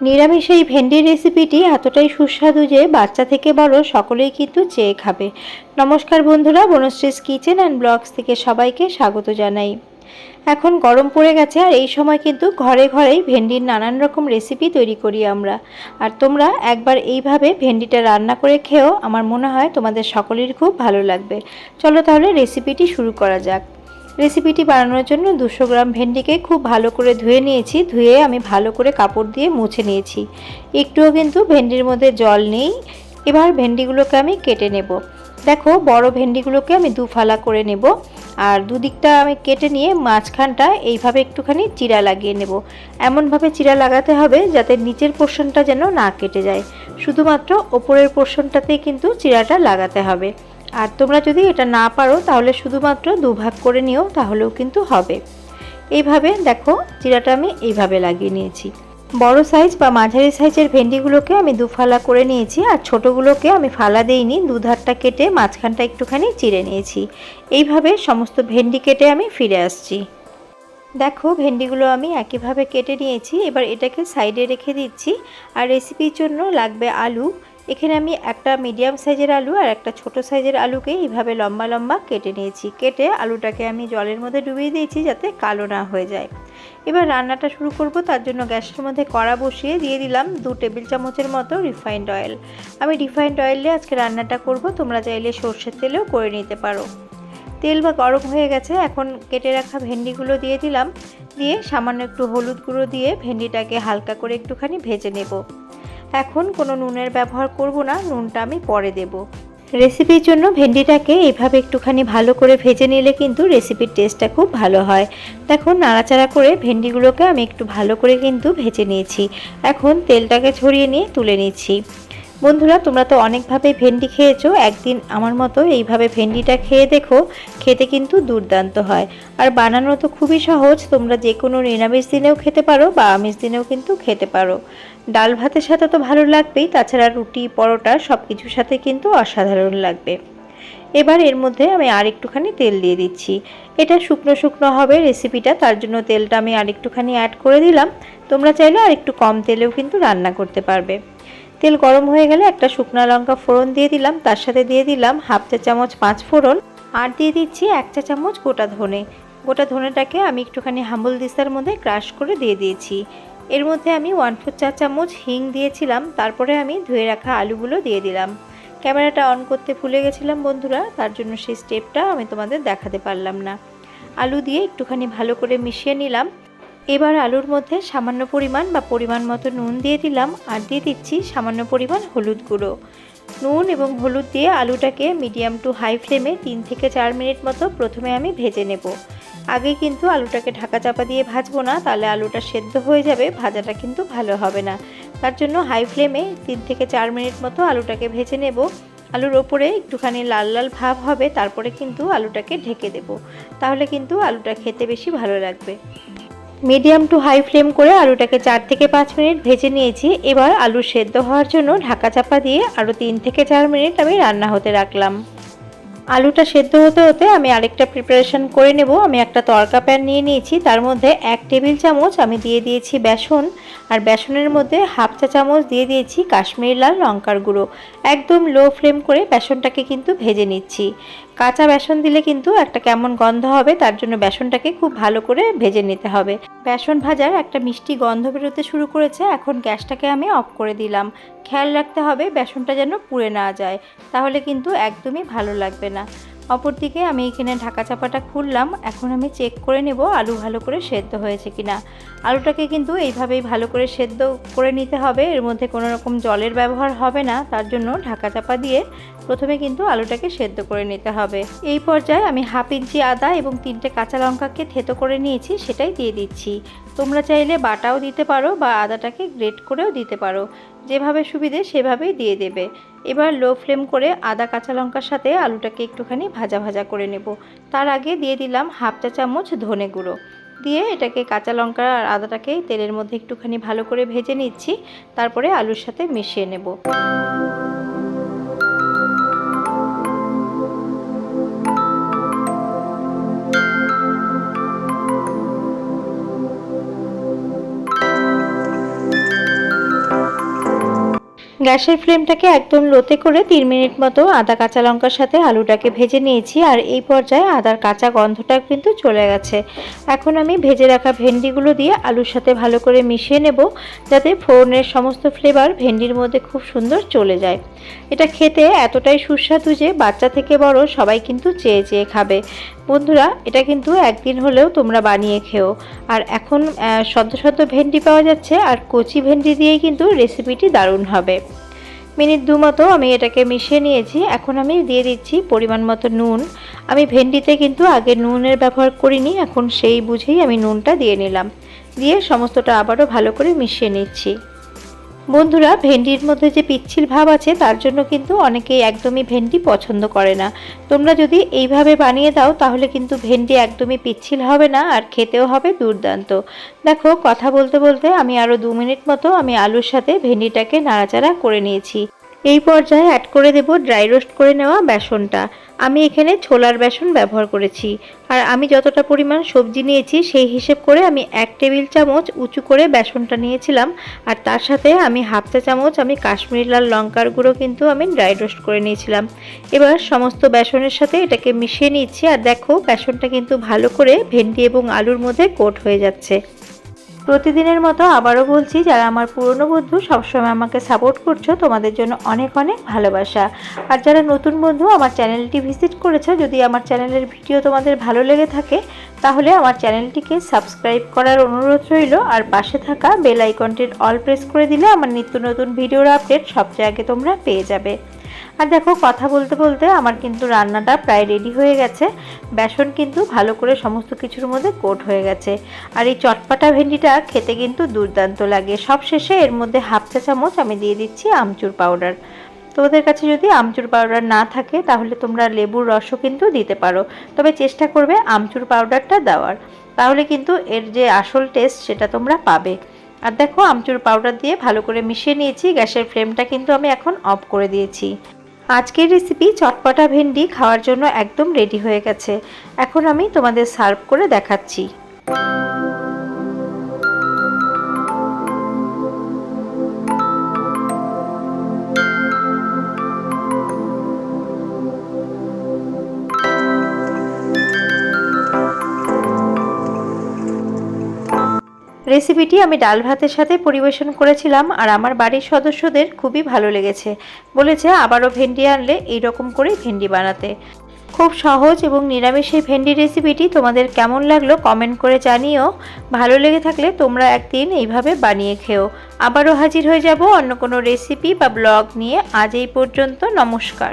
নিরামিষ এই ভেন্ডির রেসিপিটি এতটাই সুস্বাদু যে বাচ্চা থেকে বড় সকলেই কিন্তু চেয়ে খাবে। নমস্কার বন্ধুরা, বনশ্রীস কিচেন অ্যান্ড ব্লগস থেকে সবাইকে স্বাগত জানাই। এখন গরম পড়ে গেছে আর এই সময় কিন্তু ঘরে ঘরেই ভেন্ডির নানান রকম রেসিপি তৈরি করি আমরা। আর তোমরা একবার এইভাবে ভেন্ডিটা রান্না করে খেও, আমার মনে হয় তোমাদের সকলের খুব ভালো লাগবে। চলো তাহলে রেসিপিটি শুরু করা যাক। রেসিপিটি বানানোর জন্য 200 গ্রাম ভেন্ডিকে খুব ভালো করে ধুয়ে নিয়েছি। ধুয়ে আমি ভালো করে কাপড় দিয়ে মুছে নিয়েছি, একটুও কিন্তু ভেন্ডির মধ্যে জল নেই। এবার ভেন্ডিগুলোকে আমি কেটে নেব। দেখো, বড় ভেন্ডিগুলোকে আমি দুফালা করে নেব। আর দুদিকটা আমি কেটে নিয়ে মাঝখানটা এইভাবে একটুখানি চিরা লাগিয়ে নেব। এমনভাবে চিরা লাগাতে হবে যাতে নিচের পোর্শনটা যেন না কেটে যায়, শুধুমাত্র ওপরের পোর্শনটাতেই কিন্তু চিরাটা লাগাতে হবে। আর তোমরা যদি এটা না পারো তাহলে শুধুমাত্র দুভাগ করে নিও, তাহলেও কিন্তু হবে। এইভাবে দেখো, চিরাটা আমি এইভাবে লাগিয়ে নিয়েছি। বড় সাইজ বা মাঝারি সাইজের ভেন্ডিগুলোকে আমি দুফালা করে নিয়েছি, আর ছোটোগুলোকে আমি ফালা দেইনি, দুধারটা কেটে মাঝখানটা একটুখানি চিড়ে নিয়েছি। এইভাবে সমস্ত ভেন্ডি কেটে আমি ফিরে আসছি। দেখো, ভেন্ডিগুলো আমি একইভাবে কেটে নিয়েছি। এবার এটাকে সাইডে রেখে দিচ্ছি। আর রেসিপির জন্য লাগবে আলু। এখানে আমি একটা মিডিয়াম সাইজের আলু আর একটা ছোট সাইজের আলুকে এইভাবে লম্বা লম্বা কেটে নিয়েছি। কেটে আলুটাকে আমি জলের মধ্যে ডুবিয়ে দিয়েছি যাতে কালো না হয়ে যায়। এবার রান্নাটা শুরু করব। তার জন্য গ্যাসের মধ্যে কড়া বসিয়ে দিয়ে দিলাম 2 টেবিল চামচের মতো রিফাইন্ড অয়েল। আমি রিফাইন্ড অয়েলে আজকে রান্নাটা করব, তোমরা চাইলে সর্ষের তেলেও করে নিতে পারো। তেল বা গরম হয়ে গেছে, এখন কেটে রাখা ভেন্ডিগুলো দিয়ে দিলাম। দিয়ে সামান্য একটু হলুদ গুঁড়ো দিয়ে ভেন্ডিটাকে হালকা করে একটুখানি ভেজে নেব। এখন কোনো নুনের ব্যবহার করব না, নুনটা আমি পরে দেব। রেসিপির জন্য ভেন্ডিটাকে এইভাবে একটুখানি ভালো করে ভেজে নিলে কিন্তু রেসিপির টেস্টটা খুব ভালো হয়। দেখুন, নাড়াচাড়া করে ভেন্ডিগুলোকে আমি একটু ভালো করে কিন্তু ভেজে নিয়েছি। এখন তেলটাকে ছড়িয়ে নিয়ে তুলে নিচ্ছি। বন্ধুরা, তোমরা তো অনেকভাবে ভেন্ডি খেয়েছো, একদিন আমার মতো এইভাবে ভেন্ডিটা খেয়ে দেখো, খেতে কিন্তু দুর্দান্ত হয়। আর বানানো তো খুবই সহজ, তোমরা যে কোনো নিরামিষ দিনেও খেতে পারো বা আমিষ দিনেও কিন্তু খেতে পারো। ডাল ভাতের সাথে তো ভালো লাগবেই, তাছাড়া রুটি পরোটা সব কিছুর সাথে কিন্তু অসাধারণ লাগবে। এবার এর মধ্যে আমি আর একটুখানি তেল দিয়ে দিচ্ছি। এটা শুকনো শুকনো হবে রেসিপিটা, তার জন্য তেলটা আমি আর একটুখানি অ্যাড করে দিলাম। তোমরা চাইলে আর একটু কম তেলেও কিন্তু রান্না করতে পারবে। তেল গরম হয়ে গেলে একটা শুকনো লঙ্কা ফোড়ন দিয়ে দিলাম, তার সাথে দিয়ে দিলাম হাফ চা চামচ 5 ফোড়ন, আর দিয়ে দিচ্ছি 1 চা চামচ গোটা ধনে। গোটা ধনেটাকে আমি একটুখানি হাম্বল দিস্তার মধ্যে ক্রাশ করে দিয়ে দিয়েছি। এর মধ্যে আমি 1/4 চা চামচ হিং দিয়েছিলাম। তারপরে আমি ধুয়ে রাখা আলুগুলো দিয়ে দিলাম। ক্যামেরাটা অন করতে ভুলে গেছিলাম বন্ধুরা, তার জন্য সেই স্টেপটা আমি তোমাদের দেখাতে পারলাম না। আলু দিয়ে একটুখানি ভালো করে মিশিয়ে নিলাম। এবার আলুর মধ্যে সামান্য পরিমাণ মতো নুন দিয়ে দিলাম, আর দিয়ে দিচ্ছি সামান্য পরিমাণ হলুদ গুঁড়ো। নুন এবং হলুদ দিয়ে আলুটাকে মিডিয়াম টু হাই ফ্লেমে 3 থেকে 4 মিনিট মতো প্রথমে আমি ভেজে নেব। আগে কিন্তু আলুটাকে ঢাকা চাপা দিয়ে ভাজবো না, তাহলে আলুটা সেদ্ধ হয়ে যাবে, ভাজাটা কিন্তু ভালো হবে না। তার জন্য হাই ফ্লেমে 3 থেকে 4 মিনিট মতো আলুটাকে ভেজে নেব। আলুর ওপরে একটুখানি লাল লাল ভাব হবে, তারপরে কিন্তু আলুটাকে ঢেকে দেব। তাহলে কিন্তু আলুটা খেতে বেশি ভালো লাগবে। মিডিয়াম টু হাই ফ্লেম করে আলুটাকে 4 থেকে 5 মিনিট ভেজে নিয়েছি। এবার আলু সেদ্ধ হওয়ার জন্য ঢাকা চাপা দিয়ে আরও 3 থেকে 4 মিনিট আমি রান্না হতে রাখলাম। আলুটা সেদ্ধ হতে হতে আমি আরেকটা প্রিপারেশন করে নেব। আমি একটা তড়কা প্যান নিয়ে নিয়েছি, তার মধ্যে 1 টেবিল চামচ আমি দিয়ে দিয়েছি বেসন, আর বেসনের মধ্যে হাফ চা চামচ দিয়ে দিয়েছি কাশ্মীরি লাল লঙ্কার গুঁড়ো। একদম লো ফ্লেম করে বেসনটাকে কিন্তু ভেজে নিচ্ছি। কাঁচা বেসন দিলে কিন্তু একটা কেমন গন্ধ হবে, তার জন্য বেসনটাকে খুব ভালো করে ভেজে নিতে হবে। বেসন ভাজার একটা মিষ্টি গন্ধ বেরোতে শুরু করেছে, এখন গ্যাসটাকে আমি অফ করে দিলাম। খেয়াল রাখতে হবে বেসনটা যেন পুড়ে না যায়, তাহলে কিন্তু একদমই ভালো লাগবে না। অপরদিকে আমি এখানে ঢাকা চাপাটা খুললাম। এখন আমি চেক করে নেব আলু ভালো করে সেদ্ধ হয়েছে কিনা। আলুটাকে কিন্তু এইভাবেই ভালো করে সেদ্ধ করে নিতে হবে, এর মধ্যে কোনো রকম জলের ব্যবহার হবে না, তার জন্য ঢাকা চাপা দিয়ে প্রথমে কিন্তু আলুটাকে সেদ্ধ করে নিতে হবে। এই পর্যায়ে আমি হাফ ইঞ্চি আদা এবং 3টে কাঁচা লঙ্কাকে থেতো করে নিয়েছি, সেটাই দিয়ে দিচ্ছি। তোমরা চাইলে বাটাও দিতে পারো বা আদাটাকে গ্রেট করেও দিতে পারো, যেভাবে সুবিধে সেভাবেই দিয়ে দেবে। এবার লো ফ্লেম করে আদা কাঁচা লঙ্কার সাথে আলুটাকে একটুখানি ভাজা ভাজা করে নেব। তার আগে দিয়ে দিলাম হাফ চা চামচ ধনে গুঁড়ো। দিয়ে এটাকে কাঁচা লঙ্কা আর আদাটাকে তেলের মধ্যে একটুখানি ভালো করে ভেজে নিচ্ছি, তারপরে আলুর সাথে মিশিয়ে নেব। গ্যাসের ফ্লেমটাকে একদম লোতে করে 3 মিনিট মতো আদা কাঁচা লঙ্কার সাথে আলুটাকে ভেজে নিয়েছি। আর এই পর্যায়ে আদার কাঁচা গন্ধটা কিন্তু চলে গেছে। এখন আমি ভেজে রাখা ভেন্ডিগুলো দিয়ে আলুর সাথে ভালো করে মিশিয়ে নেব, যাতে ফোড়নের সমস্ত ফ্লেভার ভেন্ডির মধ্যে খুব সুন্দর চলে যায়। এটা খেতে এতটাই সুস্বাদু যে বাচ্চা থেকে বড় সবাই কিন্তু চেয়ে চেয়ে খাবে। বন্ধুরা, এটা কিন্তু একদিন হলেও তোমরা বানিয়ে খেও। আর এখন সদ্য সদ্য ভেন্ডি পাওয়া যাচ্ছে, আর কচি ভেন্ডি দিয়েই কিন্তু রেসিপিটি দারুণ হবে। মিনিট 2 মতো আমি এটাকে মিশিয়ে নিয়েছি। এখন আমি দিয়ে দিচ্ছি পরিমাণ মতো নুন। আমি ভেন্ডিতে কিন্তু আগে নুনের ব্যবহার করিনি, এখন সেই বুঝেই আমি নুনটা দিয়ে নিলাম। দিয়ে সমস্তটা আবারও ভালো করে মিশিয়ে নিচ্ছি। বন্ধুরা, ভেন্ডির মধ্যে যে পিচ্ছিল ভাব আছে তার জন্য কিন্তু অনেকেই একদমই ভেন্ডি পছন্দ করে না। তোমরা যদি এইভাবে বানিয়ে দাও তাহলে কিন্তু ভেন্ডি একদমই পিচ্ছিল হবে না, আর খেতেও হবে দুর্দান্ত। দেখো, কথা বলতে বলতে আমি আরও 2 মিনিট মতো আমি আলুর সাথে ভেন্ডিটাকে নাড়াচাড়া করে নিয়েছি। এই পর্যায়ে অ্যাড করে দেব ড্রাই রোস্ট করে নেওয়া বেসনটা। আমি এখানে ছোলার বেসন ব্যবহার করেছি। আর আমি যতটা পরিমাণ সবজি নিয়েছি সেই হিসেব করে আমি 1 টেবিল চামচ উঁচু করে বেসনটা নিয়েছিলাম। আর তার সাথে আমি হাফ চা চামচ আমি কাশ্মীরি লাল লঙ্কার গুঁড়ো কিন্তু আমি ড্রাই রোস্ট করে নিয়েছিলাম। এবার সমস্ত বেসনের সাথে এটাকে মিশিয়ে নিচ্ছি। আর দেখো, বেসনটা কিন্তু ভালো করে ভেন্ডি এবং আলুর মধ্যে কোট হয়ে যাচ্ছে। প্রতিদিনের মতো আবারও বলছি, যারা আমার পুরনো বন্ধু সবসময় আমাকে সাপোর্ট করছো, তোমাদের জন্য অনেক অনেক ভালোবাসা। আর যারা নতুন বন্ধু আমার চ্যানেলটি ভিজিট করেছো, যদি আমার চ্যানেলের ভিডিও তোমাদের ভালো লেগে থাকে তাহলে আমার চ্যানেলটিকে সাবস্ক্রাইব করার অনুরোধ রইল। আর পাশে থাকা বেল আইকনটির অল প্রেস করে দিলে আমার নিত্য নতুন ভিডিওর আপডেট সবচেয়ে আগে তোমরা পেয়ে যাবে। আর দেখো, কথা বলতে বলতে আমার কিন্তু রান্নাটা প্রায় রেডি হয়ে গেছে। বেসন কিন্তু ভালো করে সমস্ত কিছুর মধ্যে কোট হয়ে গেছে। আর এই চটপাটা ভেন্ডিটা খেতে কিন্তু দুর্দান্ত লাগে। সবশেষে এর মধ্যে হাফ চা চামচ আমি দিয়ে দিচ্ছি আমচুর পাউডার। তোমাদের কাছে যদি আমচুর পাউডার না থাকে তাহলে তোমরা লেবুর রসও কিন্তু দিতে পারো, তবে চেষ্টা করবে আমচুর পাউডারটা দেওয়ার, তাহলে কিন্তু এর যে আসল টেস্ট সেটা তোমরা পাবে। আর দেখো, আমচুর পাউডার দিয়ে ভালো করে মিশিয়ে নিয়েছি। গ্যাসের ফ্লেমটা কিন্তু আমি এখন অফ করে দিয়েছি। আজকের রেসিপি চটপটা ভেন্ডি খাওয়ার জন্য একদম রেডি হয়ে গেছে। এখন আমি তোমাদের সার্ভ করে দেখাচ্ছি। রেসিপিটি আমি ডাল ভাতের সাথে পরিবেশন করেছিলাম, আর আমার বাড়ির সদস্যদের খুবই ভালো লেগেছে। বলেছে আবারও ভেন্ডি আনলে এইরকম করেই ভেন্ডি বানাতে। খুব সহজ এবং নিরামিষ এই ভেন্ডি রেসিপিটি তোমাদের কেমন লাগলো কমেন্ট করে জানিও। ভালো লেগে থাকলে তোমরা একদিন এইভাবে বানিয়ে খেও। আবারও হাজির হয়ে যাব অন্য কোনো রেসিপি বা ব্লগ নিয়ে। আজ এই পর্যন্ত, নমস্কার।